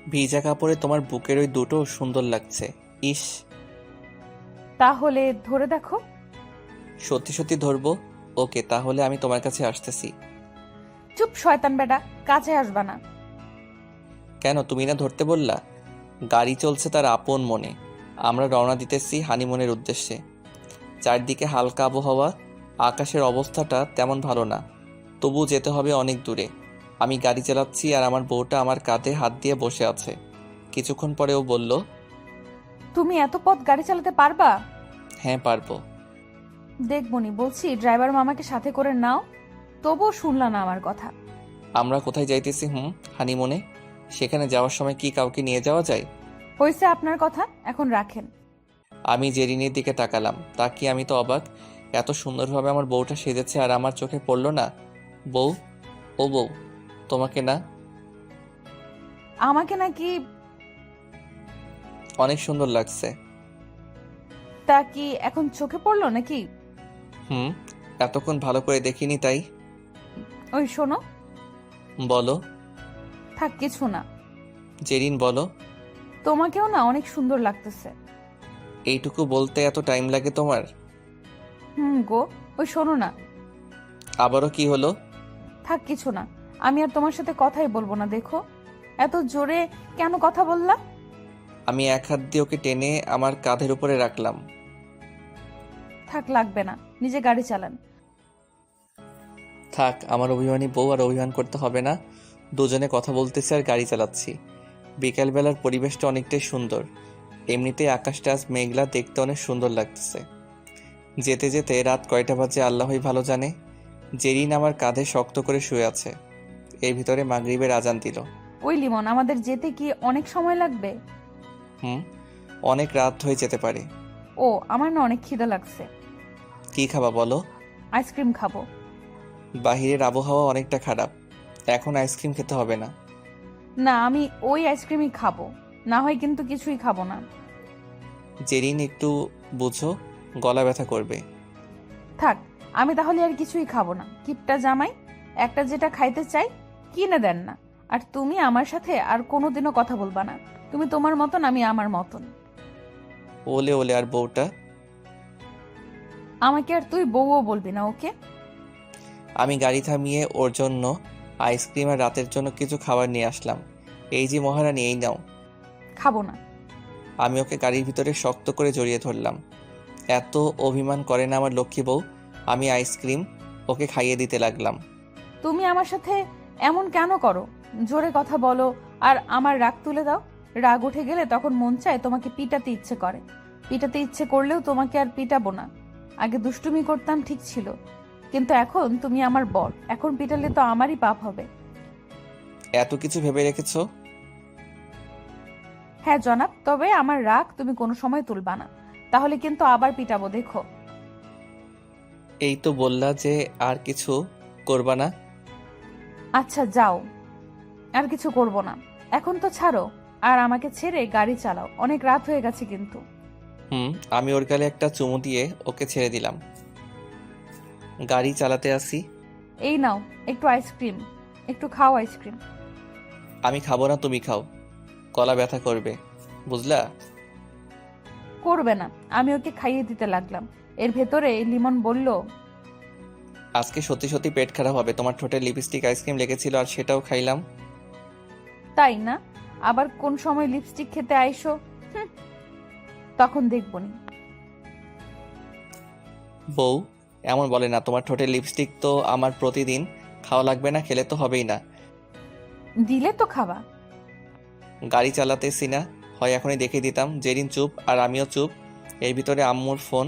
ভিজা কাপড়ে তোমার বুকের ওই দুটো সুন্দর লাগছে। ইস। তাহলে ধরে দেখো। সত্যি সত্যি ধরবো? ওকে, তাহলে আমি তোমার কাছে আসতেছি। চুপ শয়তান বেটা, কাছে আসবা না। কেন, তুমি না ধরতে বললা? গাড়ি চলছে তার আপন মনে। আমরা রওনা দিতেছি হানিমুনের উদ্দেশ্যে। চারদিকে হালকা আবহাওয়া, আকাশের অবস্থাটা তেমন ভালো না, তবু যেতে হবে অনেক দূরে। আমি গাড়ি চালাচ্ছি আর আমার বউটা আমার কাঁধে হাত দিয়ে বসে আছে। কিছুক্ষণ পরে ও বলল, তুমি এত পথ গাড়ি চালাতে পারবা? হ্যাঁ পারবো। দেখবনি বলছি, ড্রাইভার মামাকে সাথে করে নাও। তবুও শুনলা না আমার কথা। আমরা কোথায় যাইতেছি? হানিমুনে। সেখানে যাওয়ার সময় কি কাউকে নিয়ে যাওয়া যায়? হয়েছে আপনার কথা, এখন রাখেন। আমি জেরিনের দিকে তাকালাম, তাকিয়ে আমি তো অবাক। এত সুন্দরভাবে আমার বউটা সেজেছে আর আমার চোখে পড়লো না। বউ, ও বউ, তোমাকে না? আমাকে নাকি? অনেক সুন্দর লাগছে। তা কি এখন চোখে পড়লো নাকি? হুম, এতক্ষণ ভালো করে দেখিনি তাই। ওই শোনো। বলো। থাক কিছু না। জেরিন বলো। তোমাকেও না অনেক সুন্দর লাগতেছে। এইটুকু বলতে এত টাইম লাগে তোমার? গো। ওই শোনো না। আবারও কি হলো? থাক কিছু না। আমি আর তোমার সাথে কথাই বলবো না, দেখো। এত জোরে কেন কথা বললা? আমি এক হাত দিয়ে ওকে টেনে আমার কাঁধের উপরে রাখলাম। থাক লাগবে না, নিজে গাড়ি চালান। থাক, আমার অভিমানী বউ আর অভিমান করতে হবে না। দুজনে কথা বলতেছি আর গাড়ি চালাচ্ছি। বিকালবেলার পরিবেশটা অনেকটাই সুন্দর। এমনিতেই আকাশটা আজ মেঘলা, দেখতে অনেক সুন্দর লাগতেছে। যেতে যেতে রাত কয়টা বাজে আল্লাহই ভালো জানে। জেরিন আমার কাঁধে শক্ত করে শুয়ে আছে। এর ভিতরে মাগরিবের আজান দিল। ওই লিমন, আমাদের যেতে কি অনেক সময় লাগবে? হুম, অনেক রাত হয়ে যেতে পারে। ও, আমার না অনেক খিদে লাগছে। কি খাবা বলো? আইসক্রিম খাবো। বাহিরের আবহাওয়া অনেকটা খারাপ, এখন আইসক্রিম খেতে হবে না। না, আমি ওই আইসক্রিমই খাবো। না হয় কিন্তু কিছুই খাবো না। জেরিন একটু বুঝো, গলা ব্যথা করবে। থাক, আমি তাহলে আর কিছুই খাবো না। কিপটা জামাই একটা, যেটা খাইতে চাই কিনে দেন না। আর তুমি আমার সাথে আর কোনোদিনও কথা বলবা না। তুমি তোমার মতন, আমি আমার মতন। ওলে ওলে, আর বউটা? আমাকে আর তুই বউও বলবি না, ওকে? আমি গাড়ি থামিয়ে ওর জন্য আইসক্রিম আর রাতের জন্য কিছু খাবার নিয়ে আসলাম। এই যে মহারানী, এই নাও। খাবো না। আমি ওকে গাড়ির ভিতরে শক্ত করে জড়িয়ে ধরলাম। এত অভিমান করে না আমার লক্ষ্মী বউ। আমি আইসক্রিম ওকে খাইয়ে দিতে লাগলাম। তুমি আমার সাথে এমন কেন করো? জোরে কথা বলো আর আমার রাগ তুলে দাও। রাগ উঠে গেলে তখন মন চায় তোমাকে পিটাতে ইচ্ছে করে। পিটাতে ইচ্ছে করলেও তোমাকে আর পিটাবো না। আগে দুষ্টুমি করতাম, ঠিক ছিল। কিন্তু এখন তুমি আমার বর, এখন পিটালে তো আমারই পাপ হবে। এত কিছু ভেবে রেখেছো? হ্যাঁ জনাব, তবে আমার রাগ তুমি কোনো সময় তুলবা না। তাহলে কিন্তু আবার পিটাবো, দেখো। এই তো বললা যে আর কিছু করবা না। আচ্ছা যাও, আর কিছু করব না। এখন তো ছাড়ো, আর আমাকে ছেড়ে গাড়ি চালাও। অনেক রাত হয়ে গেছে কিন্তু। আমি ওর গালে একটা চুমু দিয়ে ওকে ছেড়ে দিলাম। গাড়ি চালাতে আসি। এই নাও একটু আইসক্রিম, একটু খাও আইসক্রিম। আমি খাবো না, তুমি খাও। গলা ব্যথা করবে, বুঝলা? করবে না। আমি ওকে খাইয়ে দিতে লাগলাম। এর ভেতরে লিমন বলল, আজকে সত্যি সত্যি পেট খারাপ হবে। তোমার ঠোঁটে লিপস্টিক আইসক্রিম লেগেছিল আর সেটাও খাইলাম। তাই না? আবার কোন সময় লিপস্টিক খেতে আইসো? হুঁ, তখন দেখবনি। বউ, এমন বলে না। তোমার ঠোঁটে লিপস্টিক তো আমার প্রতিদিন খাওয়া লাগবে না, খেলে তো হবেই না। দিলে তো খাবা। গাড়ি চালাতেছি না, হয় এখনই দেখিয়ে দিতাম। জেরিন চুপ আর আমিও চুপ। এর ভিতরে আম্মুর ফোন,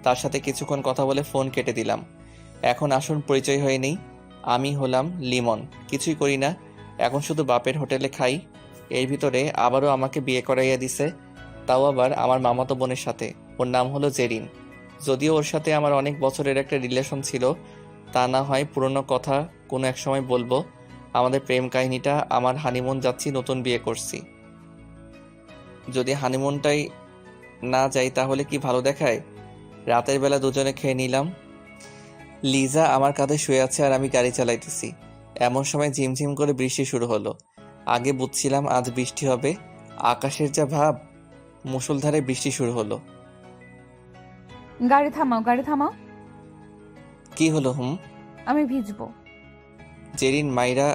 তার সাথে কিছুক্ষণ কথা বলে ফোন কেটে দিলাম। এখন আসুন পরিচয় হয়ে নেই। আমি হলাম লিমন, কিছুই করি না, এখন শুধু বাপের হোটেলে খাই। এর ভিতরে আবারও আমাকে বিয়ে করাইয়া দিছে, তাও আবার আমার মামাতো বোনের সাথে। ওর নাম হলো জেরিন। যদিও ওর সাথে আমার অনেক বছরের একটা রিলেশন ছিল, তা না হয় পুরনো কথা কোনো এক সময় বলবো। আমাদের প্রেম কাহিনীটা, আমার হানিমুন যাচ্ছি, নতুন বিয়ে করছি। যদি হানিমুনটাই না যাই তাহলে কি ভালো দেখায়? রাতের বেলা দুজনে খেয়ে নিলাম। লিজা আমার কাঁধে শুয়ে আছে আর আমি গাড়ি চালাইতেছি। এমন সময় ঝিমঝিম করে বৃষ্টি শুরু হলো। আগে বুঝছিলাম আজ বৃষ্টি হবে, আকাশের যা ভাব, মুষলধারে বৃষ্টি শুরু হলো। গাড়ি থামাও, গাড়ি থামাও। কি হলো? আমি ভিজবো। জেরিন, মাইরা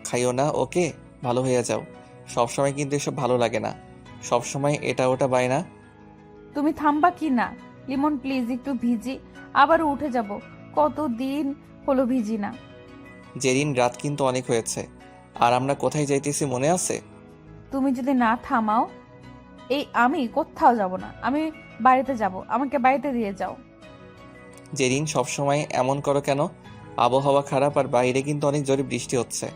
খাইও না, ওকে? ভালো হয়ে যাও। সবসময় কিন্তু এসব ভালো লাগে না, সবসময় এটা ওটা বায়না। তুমি থামবা কি না? লিমন প্লিজ, একটু ভিজি, আবারও উঠে যাব। কতদিন হলো ভিজি না। জেরিন, রাত কিন্তু অনেক হয়েছে, আর আমরা কোথায় যাইতেছি মনে আছে? তুমি যদি না থামাও, আমি কোথাও যাব না। আমি বাড়িতে যাব, আমাকে বাড়িতে দিয়ে যাও। জেরিন, সবসময় এমন করো কেন? আবহাওয়া খারাপ আর বাইরে কিন্তু অনেক জোরে বৃষ্টি হচ্ছে।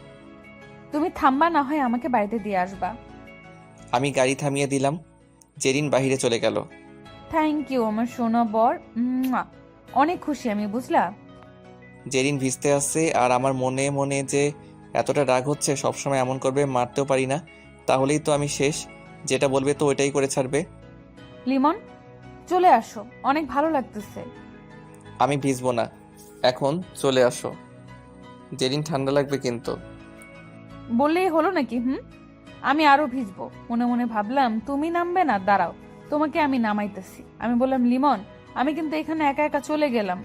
তুমি থামবা, না হয় আমাকে বাড়িতে দিয়ে আসবা। আমি গাড়ি থামিয়ে দিলাম। জেরিন বাহিরে চলে গেল। থ্যাংক ইউ আমার সোনা বর। মুয়া। অনেক খুশি আমি, বুঝলা? জেরিন ভিজতে আসছে, আর আমার মনে মনে যে এতটা রাগ হচ্ছে, সবসময় এমন করবে, মারতেও পারি না, তাহলেই তো আমি শেষ। যেটা বলবে তো ওইটাই করে ছাড়বে। লিমন, চলে আসো, অনেক ভালো লাগতেছে। আমি ভিজবো না, এখন চলে আসো। জেরিন, ঠান্ডা লাগবে কিন্তু। বললেই হলো নাকি? আমি আরো ভিজবো। মনে মনে ভাবলাম তুমি নামবে না, দাঁড়াও, তোমাকে আমি নামাইতেছি। আমি বললাম, লিমন, আমি কিন্তু এখানে একা একা চলে গেলাম।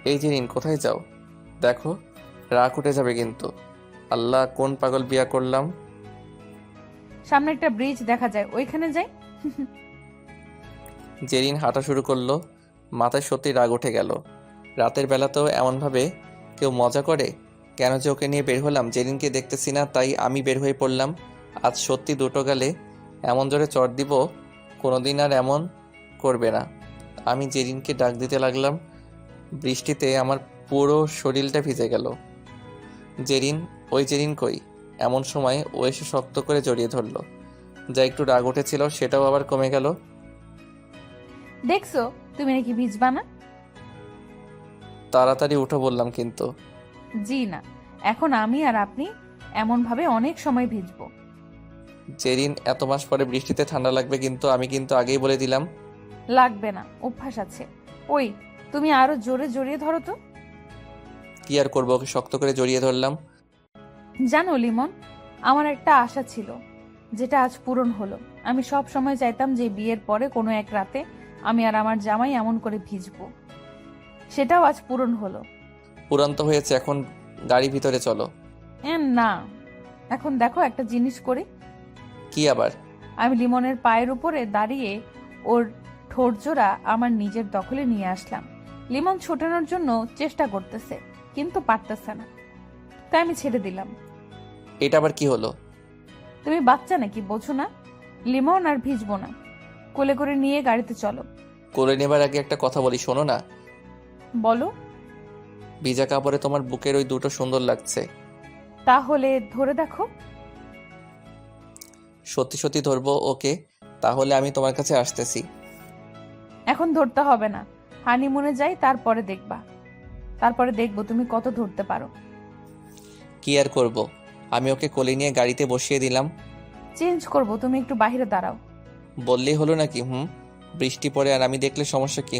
এই জেরিন, কোথায় যাও? দেখো, রাগ উঠে যাবে কিন্তু। আল্লাহ, কোন পাগল বিয়া করলাম। সামনে একটা ব্রিজ দেখা যায়, ওইখানে যাই। জেরিন হাঁটা শুরু করলো। মাথায় সত্যি রাগ উঠে গেল। রাতের বেলাতেও এমনভাবে কেউ মজা করে? কেন যে ওকে নিয়ে বের হলাম? জেরিনকে দেখতেছি না, তাই আমি বের হয়ে পড়লাম। আজ সত্যি দুটো গালে এমন জোরে চড় দিব, কোনোদিন আর এমন করবে না। আমি জেরিনকে ডাক দিতে লাগলাম। বৃষ্টিতে আমার পুরো শরীরটা ভিজে গেল। জেরিন, ওই জেরিন কই? এমন সময় ও এসে শক্ত করে জড়িয়ে ধরলো। যা একটু রাগ উঠেছিল সেটাও আবার কমে গেল। দেখছো, তুমি নাকি ভিজবা না। তাড়াতাড়ি উঠো বললাম কিন্তু। জি না, এখন আমি আর আপনি এমন ভাবে অনেক সময় ভিজবো। জেরিন, এত মাস পরে বৃষ্টিতে ঠান্ডা লাগবে কিন্তু, আমি কিন্তু আগেই বলে দিলাম। লাগবে না, অভ্যাস আছে। ওই, তুমি আরো জোরে জড়িয়ে ধরো তো। কি আর করবো, ওকে শক্ত করে জড়িয়ে ধরলাম। জানো লিমন, আমার একটা আশা ছিল, যেটা আজ পূরণ হলো। আমি সব সময় চাইতাম যে বিয়ের পরে কোনো এক রাতে আমি আর আমার জামাই এমন করে ভিজবো। সেটাও আজ পূরণ হলো। উড়ন্ত হয়েছে, এখন গাড়ি ভিতরে চলো। না, এখন দেখো একটা জিনিস করি। কি আবার? আমি লিমনের পায়ের উপরে দাঁড়িয়ে ওর ঠোঁটজোড়া আমার নিজের দখলে নিয়ে আসলাম। লিমন ছোটানোর জন্য চেষ্টা করতেছে, কিন্তু পারতেছে না, তাই আমি ছেড়ে দিলাম। এটা আবার কি হলো? তুমি বাচ্চা নাকি, বোঝো না? লিমন আর ভিজবো না, কোলে করে নিয়ে গাড়িতে চলো। করে নেবার আগে একটা কথা বলি, শোনো না। বলো। ভিজা কাপড়ে তোমার বুকের ওই দুটো সুন্দর লাগছে। তাহলে ধরে দেখো। সত্যি সত্যি ধরবো? ওকে, তাহলে আমি তোমার কাছে আসতেছি। এখন ধরতে হবে না, হানিমুনে যাই, তারপরে দেখবা। তারপরে দেখবো তুমি কত ধরতে পারো। কি আর করব, আমি ওকে কোলে নিয়ে গাড়িতে বসিয়ে দিলাম। চেঞ্জ করব, তুমি একটু বাইরে দাঁড়াও। বললেই হলো নাকি? বৃষ্টি পড়ে আর আমি দেখলে সমস্যা কি?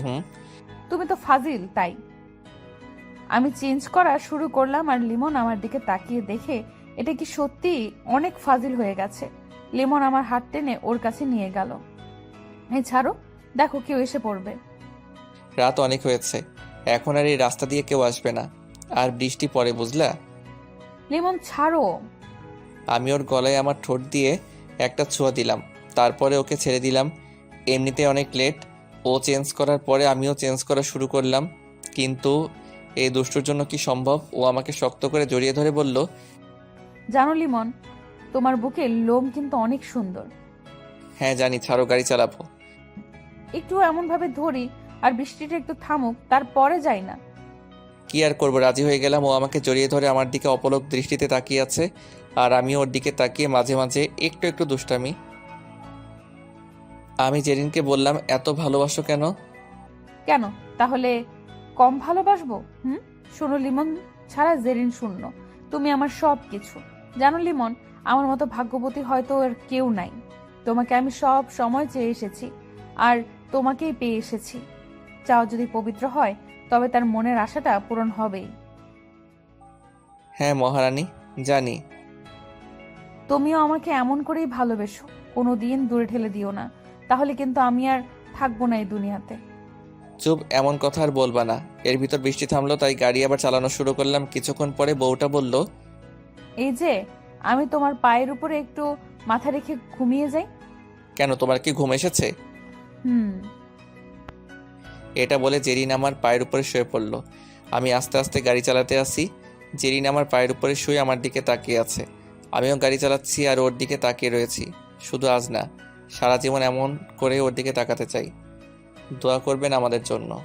তুমি তো ফাজিল, তাই। আমি চেঞ্জ করা শুরু করলাম, আর লিমন আমার দিকে তাকিয়ে দেখে এটা কি সত্যি অনেক ফাজিল হয়ে গেছে। লিমন আমার হাত টেনে ওর কাছে নিয়ে গেল। এই ছাড়ো, দেখো কেউ এসে পড়বে। রাত অনেক হয়েছে, এখন আর এই রাস্তা দিয়ে কেউ আসবে না, আর বৃষ্টি পড়ে, বুঝলা? লিমন ছাড়ো। আমি ওর গলায় আমার ঠোঁট দিয়ে একটা ছোঁয়া দিলাম, তারপরে ওকে ছেড়ে দিলাম। এমনিতে অনেক লেট, ও চেঞ্জ করার পরে আমিও চেঞ্জ করা শুরু করলাম। কিন্তু এই দুষ্টুর জন্য কি সম্ভব? ও আমাকে শক্ত করে জড়িয়ে ধরে বলল, জানো লিমন, তোমার বুকের লোম কিন্তু অনেক সুন্দর। হ্যাঁ জানি, ছাড়ো, গাড়ি চালাবো। একটু এমন ভাবে ধরি, আর বৃষ্টিটা একটু থামুক, তারপরে যাই না। কি আর করবো, রাজি হয়ে গেলাম। ও আমাকে জড়িয়ে ধরে আমার দিকে অপলক দৃষ্টিতে তাকিয়ে আছে, আর আমি ওর দিকে তাকিয়ে মাঝে মাঝে একটু একটু দুষ্টামি। আমি জেরিনকে বললাম, এত ভালোবাসো কেন? কেন তাহলে কম ভালোবাসবো? শোনো লিমন, ছাড়া জেরিন শূন্য। তুমি আমার সব কিছু। জানো লিমন, আমার মতো ভাগ্যবতী হয়তো আর কেউ নাই। তোমাকে আমি সব সময় চেয়ে এসেছি, আর তোমাকেই পেয়ে এসেছি। চাও যদি পবিত্র হয়, তবে তার মনের আশাটা পূরণ হবেই। হ্যাঁ মহারানী, জানি। তুমিও আমাকে এমন করেই ভালোবেসো, কোনো দিন দূরে ঠেলে দিও না, তাহলে কিন্তু আমি আর থাকবো না এই দুনিয়াতে। চুপ, এমন কথা আর বলবা না। এর ভিতর বৃষ্টি থামলো, তাই গাড়ি আবার চালানো শুরু করলাম। কিছুক্ষণ পরে বউটা বলল, এই যে আমি তোমার পায়ের উপরে একটু মাথা রেখে ঘুমিয়ে যাই। কেন, তোমার কি ঘুম এসেছে? হুম। এটা বলে জেরিন আমার পায়ের উপরে শুয়ে পড়ল। আমি আস্তে আস্তে গাড়ি চালাতে আসি। জেরিন আমার পায়ের উপরে শুয়ে আমার দিকে তাকিয়ে আছে। আমিও গাড়ি চালাচ্ছি আর ওর দিকে তাকিয়ে রয়েছি। শুধু আজ না, সারা জীবন এমন করে ওর দিকে তাকাতে চাই। দোয়া করবেন আমাদের জন্য।